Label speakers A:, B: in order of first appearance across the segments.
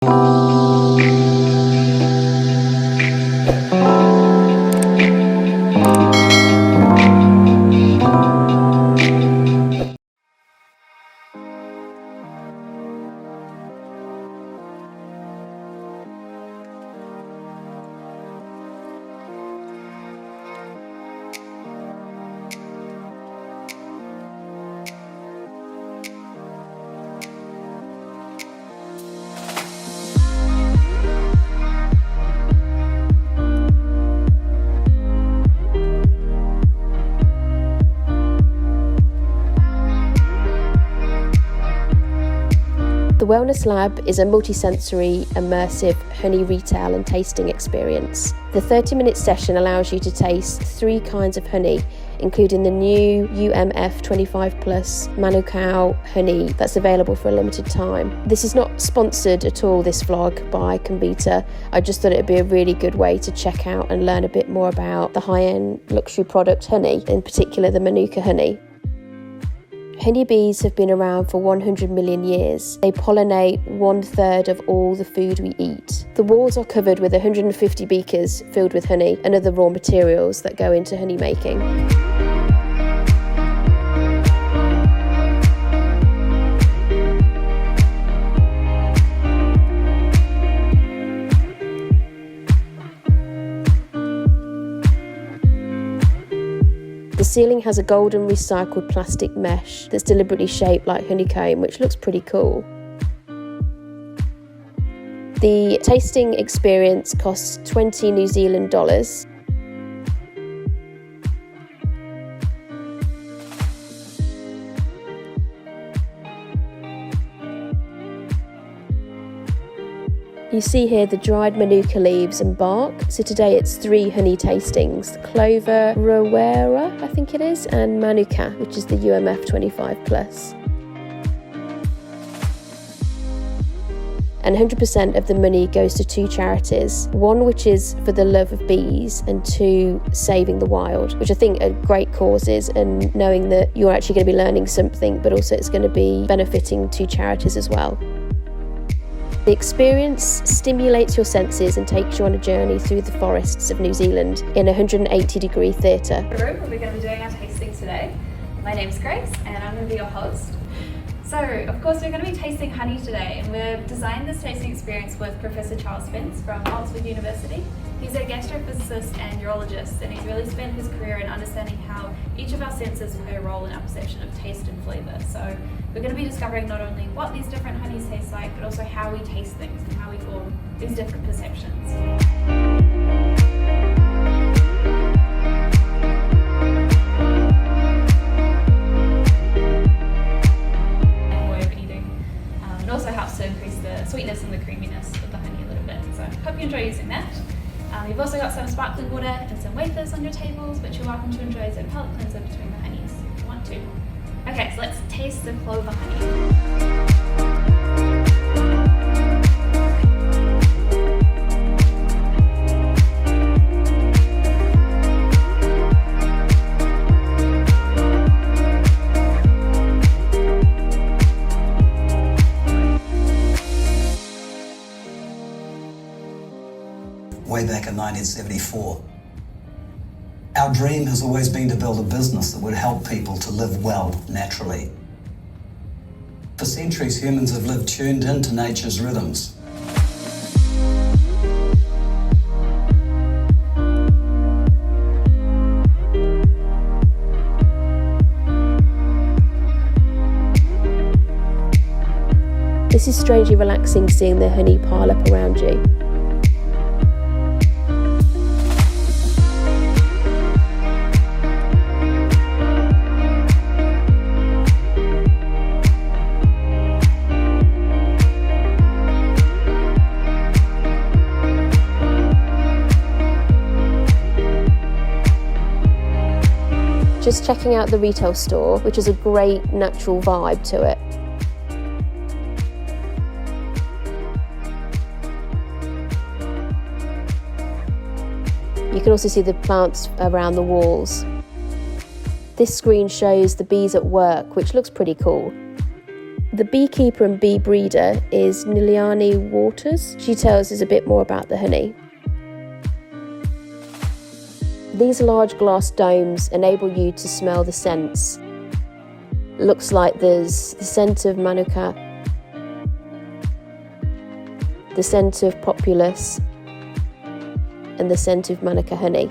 A: The Wellness Lab is a multisensory, immersive honey retail and tasting experience. The 30-minute session allows you to taste 3 kinds of honey, including the new UMF 25+ MANUKA honey that's available for a limited time. This is not sponsored at all, this vlog, by COMVITA. I just thought it would be a really good way to check out and learn a bit more about the high-end luxury product honey, in particular the MANUKA honey. Honeybees have been around for 100 million years. They pollinate 1/3 of all the food we eat. The walls are covered with 150 beakers filled with honey and other raw materials that go into honey making. The ceiling has a golden recycled plastic mesh that's deliberately shaped like honeycomb, which looks pretty cool. The tasting experience costs 20 New Zealand dollars. You see here the dried manuka leaves and bark. So today it's 3 honey tastings: Clover Rowera, I think it is, and Manuka, which is the UMF 25+. And 100% of the money goes to 2 charities, one which is for the love of bees and 2 saving the wild, which I think are great causes, and knowing that you're actually going to be learning something, but also it's going to be benefiting 2 charities as well. The experience stimulates your senses and takes you on a journey through the forests of New Zealand in a 180-degree theatre.
B: We're going to be doing our tasting today. My name's Grace and I'm going to be your host. So, of course, we're going to be tasting honey today, and we've designed this tasting experience with Professor Charles Spence from Oxford University. He's a gastrophysicist and urologist, and he's really spent his career in understanding how each of our senses play a role in our perception of taste and flavour. So we're going to be discovering not only what these different honeys taste like, but also how we taste things and how we form these different perceptions. It also helps to increase the sweetness and the creaminess of the honey a little bit. So hope you enjoy using that. You've also got some sparkling water and some wafers on your tables, which you're welcome to enjoy as a palate cleanser between the honeys if you want to. Okay, so let's taste the clover honey.
C: Way back in 1974. Our dream has always been to build a business that would help people to live well naturally. For centuries, humans have lived tuned into nature's rhythms.
A: This is strangely relaxing, seeing the honey pile up around you. Just checking out the retail store, which has a great natural vibe to it. You can also see the plants around the walls. This screen shows the bees at work, which looks pretty cool. The beekeeper and bee breeder is Niliani Waters. She tells us a bit more about the honey. These large glass domes enable you to smell the scents. Looks like there's the scent of Manuka, the scent of Populus, and the scent of Manuka honey.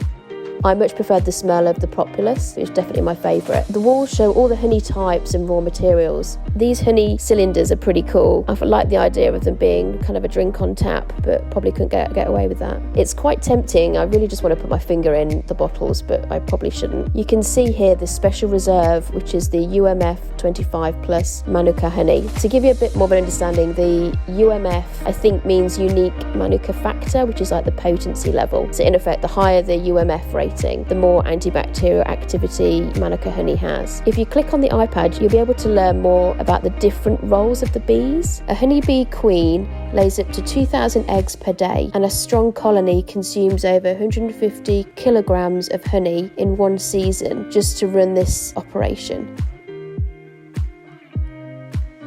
A: I much preferred the smell of the Populus, it's definitely my favourite. The walls show all the honey types and raw materials. These honey cylinders are pretty cool. I like the idea of them being kind of a drink on tap, but probably couldn't get away with that. It's quite tempting. I really just want to put my finger in the bottles, but I probably shouldn't. You can see here the special reserve, which is the UMF 25 plus Manuka honey. To give you a bit more of an understanding, the UMF I think means unique Manuka factor, which is like the potency level. So in effect, the higher the UMF rate, the more antibacterial activity Manuka honey has. If you click on the iPad, you'll be able to learn more about the different roles of the bees. A honeybee queen lays up to 2,000 eggs per day, and a strong colony consumes over 150 kilograms of honey in one season just to run this operation.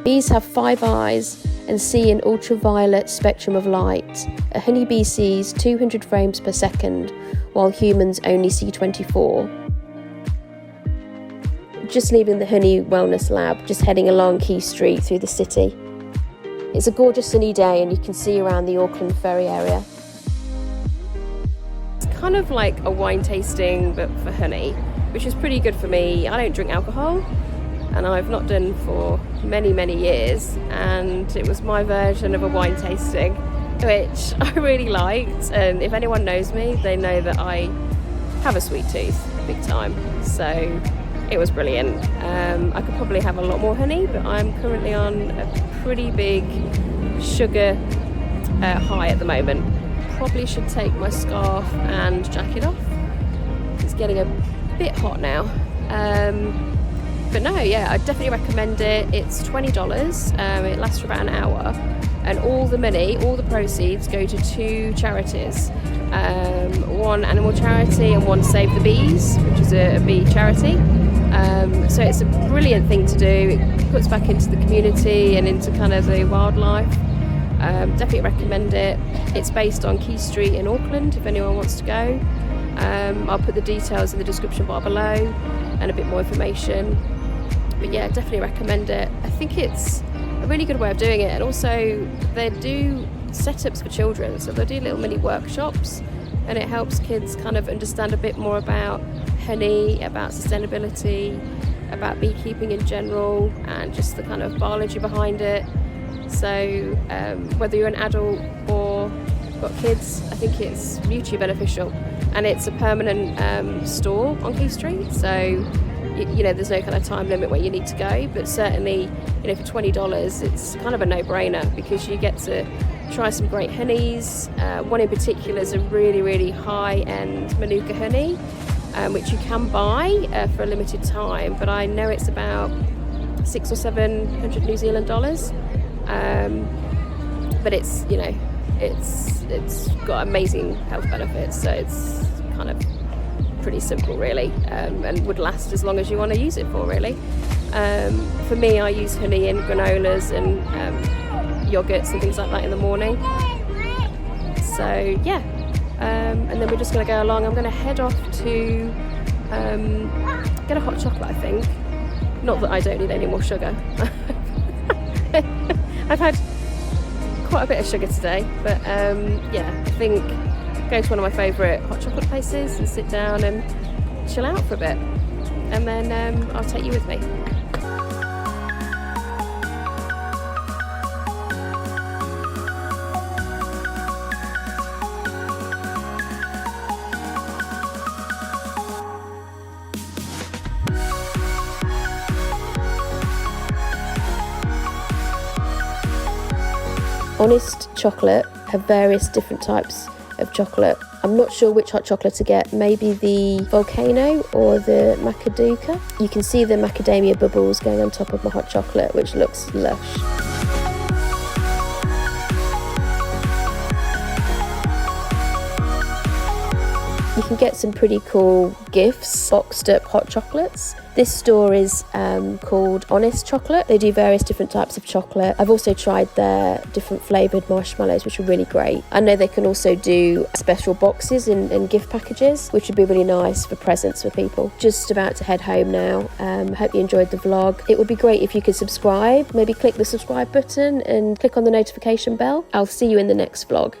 A: Bees have 5 eyes and see an ultraviolet spectrum of light. A honeybee sees 200 frames per second, while humans only see 24. Just leaving the Honey Wellness Lab, just heading along Quay Street through the city. It's a gorgeous sunny day and you can see around the Auckland ferry area. It's kind of like a wine tasting but for honey, which is pretty good for me. I don't drink alcohol, and I've not done for many years, and it was my version of a wine tasting, which I really liked. And if anyone knows me, they know that I have a sweet tooth, big time, so it was brilliant. I could probably have a lot more honey, but I'm currently on a pretty big sugar high at the moment. Probably should take my scarf and jacket off. It's getting a bit hot now. But no, yeah, I definitely recommend it. It's $20, it lasts for about an hour, and all the money, all the proceeds go to 2 charities. One animal charity and one Save the Bees, which is a bee charity. So it's a brilliant thing to do. It puts back into the community and into kind of the wildlife. Definitely recommend it. It's based on Quay Street in Auckland, if anyone wants to go. I'll put the details in the description bar below and a bit more information. But yeah, definitely recommend it. I think it's a really good way of doing it, and also they do setups for children, so they'll do little mini workshops, and it helps kids kind of understand a bit more about honey, about sustainability, about beekeeping in general, and just the kind of biology behind it. So whether you're an adult or got kids, I think it's mutually beneficial, and it's a permanent store on Quay Street, so you know, there's no kind of time limit where you need to go, but certainly, you know, for $20 it's kind of a no-brainer, because you get to try some great honeys. One in particular is a really high-end Manuka honey, which you can buy for a limited time, but I know it's about 600 or 700 New Zealand dollars. But it's, you know, it's got amazing health benefits, so it's kind of pretty simple really, and would last as long as you want to use it for, really. For me, I use honey in granolas and yogurts and things like that in the morning. So yeah, and then we're just going to go along. I'm going to head off to get a hot chocolate, I think. Not that I don't need any more sugar. I've had quite a bit of sugar today, but yeah, I think go to one of my favourite hot chocolate places and sit down and chill out for a bit, and then I'll take you with me. Honest Chocolate have various different types of chocolate. I'm not sure which hot chocolate to get, maybe the volcano or the macaduca. You can see the macadamia bubbles going on top of my hot chocolate, which looks lush. You you can get some pretty cool gifts, boxed up hot chocolates. This store is called Honest Chocolate. They do various different types of chocolate. I've also tried their different flavoured marshmallows, which are really great. I know they can also do special boxes and gift packages, which would be really nice for presents for people. Just about to head home now. Hope you enjoyed the vlog. It would be great if you could subscribe, maybe click the subscribe button and click on the notification bell. I'll see you in the next vlog.